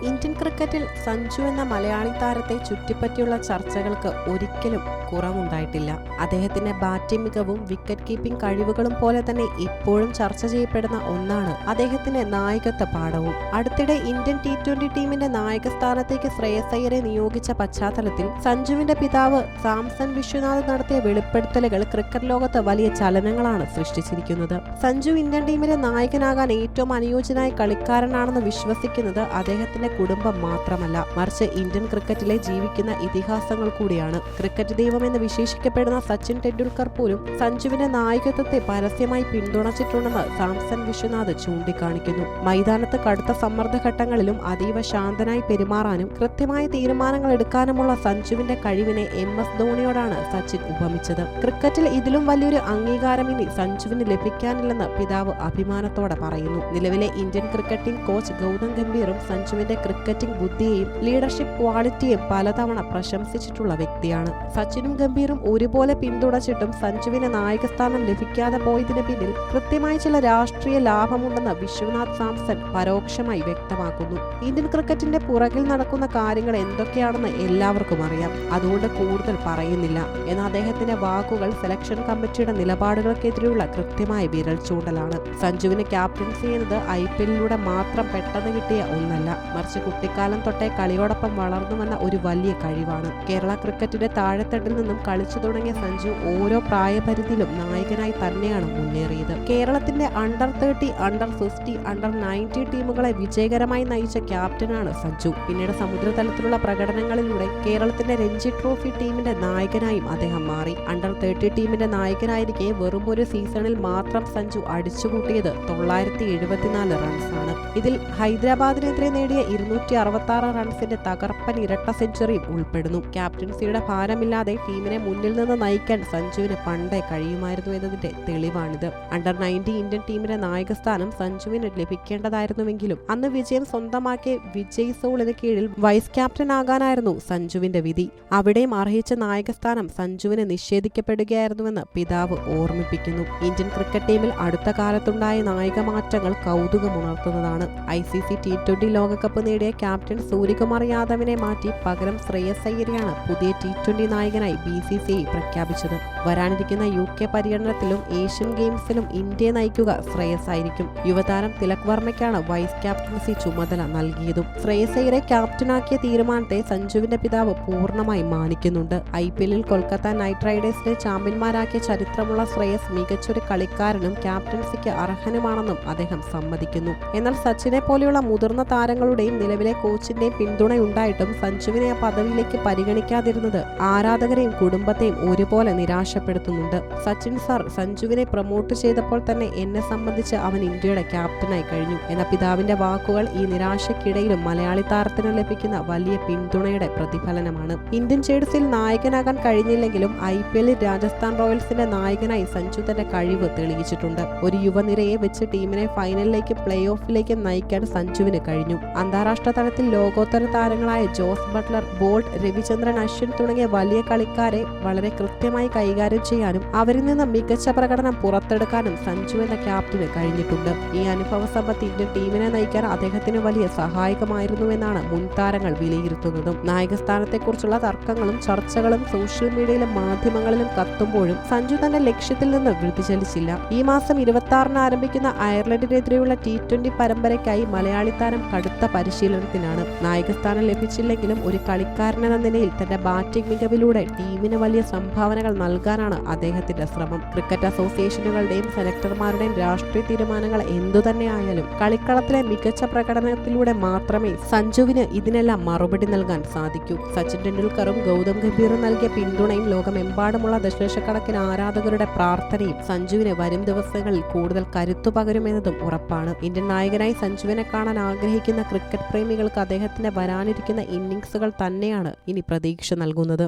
Indian ക്രിക്കറ്റിൽ സഞ്ജു എന്ന മലയാളി താരത്തെ ചുറ്റിപ്പറ്റിയുള്ള ചർച്ചകൾക്ക് ഒരിക്കലും കുറവുണ്ടായിട്ടില്ല. അദ്ദേഹത്തിന്റെ ബാറ്റിംഗ് മികവും വിക്കറ്റ് കീപ്പിംഗ് കഴിവുകളും പോലെ തന്നെ ഇപ്പോഴും ചർച്ച ചെയ്യപ്പെടുന്ന ഒന്നാണ് അദ്ദേഹത്തിന്റെ നായകത്വ പാഠവും. അടുത്തിടെ ഇന്ത്യൻ T20 ടീമിന്റെ നായക സ്ഥാനത്തേക്ക് ശ്രേയസ് അയ്യരെ നിയോഗിച്ച പശ്ചാത്തലത്തിൽ സഞ്ജുവിന്റെ പിതാവ് സാംസൺ വിശ്വനാഥ് നടത്തിയ വെളിപ്പെടുത്തലുകൾ ക്രിക്കറ്റ് ലോകത്ത് വലിയ ചലനങ്ങളാണ് സൃഷ്ടിച്ചിരിക്കുന്നത്. സഞ്ജു ഇന്ത്യൻ ടീമിലെ നായകനാകാൻ ഏറ്റവും അനുയോജ്യനായ കളിക്കാരനാണെന്ന് വിശ്വസിക്കുന്നത് അദ്ദേഹത്തിന്റെ കുടുംബം മാത്രമല്ല, മറിച്ച് ഇന്ത്യൻ ക്രിക്കറ്റിലെ ജീവിക്കുന്ന ഇതിഹാസങ്ങൾ കൂടിയാണ്. ക്രിക്കറ്റ് ദൈവം എന്ന് വിശേഷിക്കപ്പെടുന്ന സച്ചിൻ ടെണ്ടുൽക്കർ പോലും സഞ്ജുവിന്റെ നായകത്വത്തെ പരസ്യമായി പിന്തുണച്ചിട്ടുണ്ടെന്ന് സാംസൺ വിശ്വനാഥ് ചൂണ്ടിക്കാണിക്കുന്നു. മൈതാനത്ത് കടുത്ത സമ്മർദ്ദ ഘട്ടങ്ങളിലും അതീവ ശാന്തനായി പെരുമാറാനും കൃത്യമായ തീരുമാനങ്ങൾ എടുക്കാനുമുള്ള സഞ്ജുവിന്റെ കഴിവിനെ MS ധോണിയോടാണ് സച്ചിൻ ഉപമിച്ചത്. ക്രിക്കറ്റിൽ ഇതിലും വലിയൊരു അംഗീകാരം ഇനി സഞ്ജുവിന് ലഭിക്കാനില്ലെന്ന് പിതാവ് അഭിമാനത്തോടെ പറയുന്നു. നിലവിലെ Indian cricket team coach Gautam ഗംഭീറും സഞ്ജുവിന്റെ ക്രിക്കറ്റിംഗ് ബുദ്ധിയെയും ലീഡർഷിപ്പ് ക്വാളിറ്റിയും പലതവണ പ്രശംസിച്ചിട്ടുള്ള വ്യക്തിയാണ്. സച്ചിനും ഗംഭീറും ഒരുപോലെ പിന്തുണച്ചിട്ടും സഞ്ജുവിന് നായകസ്ഥാനം ലഭിക്കാതെ പോയതിന് പിന്നിൽ കൃത്യമായ ചില രാഷ്ട്രീയ ലാഭമുണ്ടെന്ന് വിശ്വനാഥ് സാംസൺ പരോക്ഷമായി വ്യക്തമാക്കുന്നു. ഇന്ത്യൻ ക്രിക്കറ്റിന്റെ പുറകിൽ നടക്കുന്ന കാര്യങ്ങൾ എന്തൊക്കെയാണെന്ന് എല്ലാവർക്കും അറിയാം, അതുകൊണ്ട് കൂടുതൽ പറയുന്നില്ല എന്ന അദ്ദേഹത്തിന്റെ വാക്കുകൾ സെലക്ഷൻ കമ്മിറ്റിയുടെ നിലപാടുകൾക്കെതിരെയുള്ള കൃത്യമായ വിരൽ ചൂണ്ടലാണ്. സഞ്ജുവിന് ക്യാപ്റ്റൻസി എന്നത് IPL-ലൂടെ മാത്രം പെട്ടെന്ന് കിട്ടിയ ഒന്നല്ല, മറിച്ച് കുട്ടിക്കാലം തൊട്ടേ കളിയോടൊപ്പം വളർന്നുവന്ന ഒരു വലിയ കഴിവാണ്. കേരള ക്രിക്കറ്റിന്റെ താഴെത്തട്ടിൽ നിന്നും കളിച്ചു തുടങ്ങിയ സഞ്ജു ഓരോ പ്രായപരിധിയിലും നായകനായി തന്നെയാണ് മുന്നേറിയത്. കേരളത്തിന്റെ അണ്ടർ 30, അണ്ടർ 50, അണ്ടർ 90 ടീമുകളെ വിജയകരമായി നയിച്ച ക്യാപ്റ്റനാണ് സഞ്ജു. പിന്നീട് സമുദ്രതലത്തിലുള്ള പ്രകടനങ്ങളിലൂടെ കേരളത്തിന്റെ രഞ്ജി ട്രോഫി ടീമിന്റെ നായകനായും അദ്ദേഹം മാറി. അണ്ടർ 30 ടീമിന്റെ നായകനായിരിക്കെ വെറും ഒരു സീസണിൽ മാത്രം സഞ്ജു അടിച്ചുകൂട്ടിയത് 974 റൺസാണ്. ഇതിൽ ഹൈദരാബാദിനെതിരെ നേടിയ 266 റൺസിന്റെ തകർപ്പൻ ഇരട്ട സെഞ്ചുറിയും ഉൾപ്പെടുന്നു. ക്യാപ്റ്റൻസിയുടെ ഭാരമില്ലാതെ ടീമിനെ മുന്നിൽ നിന്ന് നയിക്കാൻ സഞ്ജുവിന് പണ്ടേ കഴിയുമായിരുന്നു എന്നതിന്റെ തെളിവാണിത്. അണ്ടർ 90 ഇന്ത്യൻ ടീമിന്റെ നായകസ്ഥാനം സഞ്ജുവിന് ലഭിക്കേണ്ടതായിരുന്നുവെങ്കിലും അന്ന് വിജയം സ്വന്തമാക്കിയ വിജയ് സോളിന് കീഴിൽ വൈസ് ക്യാപ്റ്റൻ ആകാനായിരുന്നു സഞ്ജുവിന്റെ വിധി. അവിടെയും അർഹിച്ച നായകസ്ഥാനം സഞ്ജുവിന് നിഷേധിക്കപ്പെടുകയായിരുന്നുവെന്ന് പിതാവ് ഓർമ്മിപ്പിക്കുന്നു. ഇന്ത്യൻ ക്രിക്കറ്റ് ടീമിൽ അടുത്ത കാലത്തുണ്ടായ നായക മാറ്റങ്ങൾ കൗതുകമുണർത്തുന്നതാണ്. ICC T20 ലോകകപ്പ് നേടിയ ക്യാപ്റ്റൻ സൂര്യകുമാർ യാദവിനെ മാറ്റി പകരം ശ്രേയസ് അയ്യരെയാണ് പുതിയ T20 നായകനായി BCCI പ്രഖ്യാപിച്ചത്. വരാനിരിക്കുന്ന UK പര്യടനത്തിലും ഏഷ്യൻ ഗെയിംസിലും ഇന്ത്യയെ നയിക്കുക ശ്രേയസ് ആയിരിക്കും. യുവതാരം തിലക് വർമ്മയ്ക്കാണ് വൈസ് ക്യാപ്റ്റൻസി ചുമതല നൽകിയതും. ശ്രേയസ് അയ്യരെ ക്യാപ്റ്റനാക്കിയ തീരുമാനത്തെ സഞ്ജുവിന്റെ പിതാവ് പൂർണ്ണമായി മാനിക്കുന്നുണ്ട്. IPL-ൽ കൊൽക്കത്ത നൈറ്റ് റൈഡേഴ്സിനെ ചാമ്പ്യന്മാരാക്കിയ ചരിത്രമുള്ള ശ്രേയസ് മികച്ചൊരു കളിക്കാരനും ക്യാപ്റ്റൻസിക്ക് അർഹനുമാണെന്നും അദ്ദേഹം സമ്മതിക്കുന്നു. എന്നാൽ സച്ചിനെ പോലെയുള്ള മുതിർന്ന താരങ്ങളുടെയും നിലവിലെ കോച്ചിന്റെയും പിന്തുണയുണ്ടായിട്ടും സഞ്ജുവിനെ ആ പദവിയിലേക്ക് പരിഗണിക്കാതിരുന്നത് ആരാധകരെയും കുടുംബത്തെയും ഒരുപോലെ നിരാശപ്പെടുത്തുന്നുണ്ട്. സച്ചിൻ സാർ സഞ്ജുവിനെ പ്രൊമോട്ട് ചെയ്തപ്പോൾ തന്നെ എന്നെ സംബന്ധിച്ച് അവൻ ഇന്ത്യയുടെ ക്യാപ്റ്റനായി കഴിഞ്ഞു എന്ന പിതാവിന്റെ വാക്കുകൾ ഈ നിരാശയ്ക്കിടയിലും മലയാളി താരത്തിന് ലഭിക്കുന്ന വലിയ പിന്തുണയുടെ പ്രതിഫലനമാണ്. ഇന്ത്യൻ ജേഴ്സിയിൽ നായകനാകാൻ കഴിഞ്ഞില്ലെങ്കിലും IPL-ൽ രാജസ്ഥാൻ റോയൽസിന്റെ നായകനായി സഞ്ജു തന്റെ കഴിവ് തെളിയിച്ചിട്ടുണ്ട്. ഒരു യുവനിരയെ വെച്ച് ടീമിനെ ഫൈനലിലേക്ക് പ്ലേ ഓഫിലേക്ക് നയിക്കാൻ സഞ്ജുവിന് കഴിഞ്ഞു. അന്താരാഷ്ട്ര തലത്തിൽ ലോകോത്തര താരങ്ങളായ Jos Buttler, Boult, Ravichandran Ashwin തുടങ്ങിയ വലിയ കളിക്കാരെ വളരെ കൃത്യമായി കൈകാര്യം ചെയ്യാനും അവരിൽ നിന്ന് മികച്ച പ്രകടനം പുറത്തെടുക്കാനും സഞ്ജു എന്ന ക്യാപ്റ്റന് കഴിഞ്ഞിട്ടുണ്ട്. ഈ അനുഭവ സമ്പത്ത് ഇന്ത്യൻ ടീമിനെ നയിക്കാൻ അദ്ദേഹത്തിന് വലിയ സഹായകമായിരുന്നുവെന്നാണ് മുൻ താരങ്ങൾ വിലയിരുത്തുന്നതും. നായകസ്ഥാനത്തെക്കുറിച്ചുള്ള തർക്കങ്ങളും ചർച്ചകളും സോഷ്യൽ മീഡിയയിലും മാധ്യമങ്ങളിലും കത്തുമ്പോഴും സഞ്ജു തന്റെ ലക്ഷ്യത്തിൽ നിന്ന് വ്യതിചലിച്ചില്ല. ഈ മാസം 26-ന് ആരംഭിക്കുന്ന അയർലൻഡിനെതിരെയുള്ള T20 പരമ്പരയ്ക്കായി മലയാളി താരം കടുത്ത പരിശീലനത്തിനാണ്. നായകസ്ഥാനം ലഭിച്ചില്ലെങ്കിലും ഒരു കളിക്കാരനെന്ന നിലയിൽ തന്റെ ബാറ്റിംഗ് മികവിലൂടെ ടീമിന് വലിയ സംഭാവനകൾ നൽകാനാണ് അദ്ദേഹത്തിന്റെ ശ്രമം. ക്രിക്കറ്റ് അസോസിയേഷനുകളുടെയും സെലക്ടർമാരുടെയും രാഷ്ട്രീയ തീരുമാനങ്ങൾ എന്തുതന്നെയായാലും കളിക്കളത്തിലെ മികച്ച പ്രകടനത്തിലൂടെ മാത്രമേ സഞ്ജുവിന് ഇതിനെല്ലാം മറുപടി നൽകാൻ സാധിക്കൂ. സച്ചിൻ ടെണ്ടുൽക്കറും ഗൗതം ഗംഭീറും നൽകിയ പിന്തുണയും ലോകമെമ്പാടുമുള്ള ദശലക്ഷക്കണക്കിന് ആരാധകരുടെ പ്രാർത്ഥനയും സഞ്ജുവിന് വരും ദിവസങ്ങളിൽ കൂടുതൽ കരുത്തു പകരുമെന്നതും ഉറപ്പാണ്. ഇന്ത്യൻ നായകനായി സഞ്ജുവിനെ കാണാൻ ആഗ്രഹിക്കുന്ന ക്രിക്കറ്റ് പ്രേമികൾക്ക് അദ്ദേഹത്തിന്റെ വരാനിരിക്കുന്ന ഇന്നിംഗ്സുകൾ തന്നെയാണ് ഇനി പ്രതീക്ഷ നൽകുന്നത്.